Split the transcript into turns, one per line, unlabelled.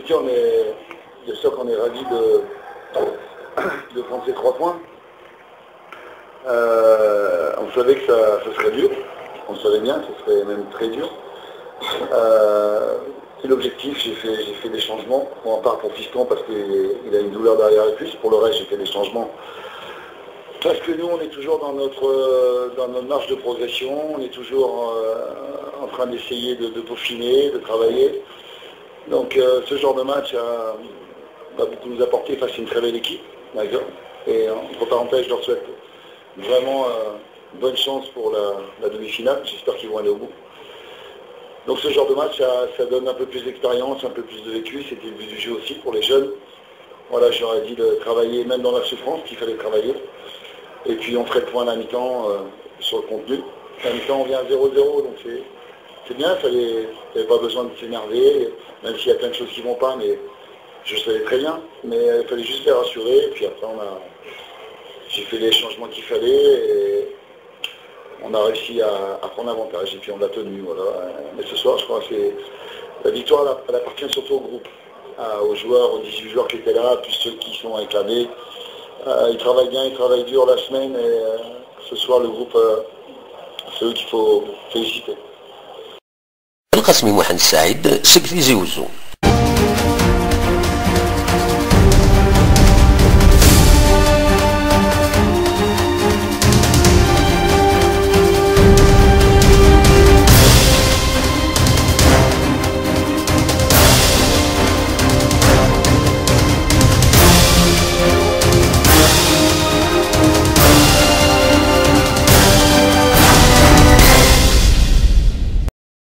Bien sûr qu'on est ravis de prendre ces 3 points. On savait que ça serait dur, on le savait bien, ce serait même très dur. C'est l'objectif, j'ai fait des changements. On en part pour Fiston parce qu'il a une douleur derrière la cuisse. Pour le reste, j'ai fait des changements. Parce que nous, on est toujours dans notre marge de progression, on est toujours en train d'essayer de peaufiner, de travailler. Donc ce genre de match va beaucoup nous apporter face à une très belle équipe, d'accord. Et entre parenthèses, je leur souhaite vraiment bonne chance pour la demi-finale. J'espère qu'ils vont aller au bout. Donc ce genre de match, ça donne un peu plus d'expérience, un peu plus de vécu. C'était le but du jeu aussi pour les jeunes. Voilà, je leur ai dit de travailler même dans la souffrance, qu'il fallait travailler. Et puis on ferait le point à la mi-temps sur le contenu. À la mi-temps, on vient à 0-0, donc c'est bien, il n'y avait pas besoin de s'énerver, même s'il y a plein de choses qui ne vont pas, mais je savais très bien. Mais il fallait juste les rassurer, et puis après j'ai fait les changements qu'il fallait, et on a réussi à prendre avantage, et puis on l'a tenu, voilà. Mais ce soir, je crois que la victoire, elle appartient surtout au groupe, aux joueurs, aux 18 joueurs qui étaient là, plus ceux qui sont réclamés. Ils travaillent bien, ils travaillent dur la semaine, et ce soir, le groupe, c'est eux qu'il faut féliciter.
القاسمي محمد السعيد سكتي زيوزو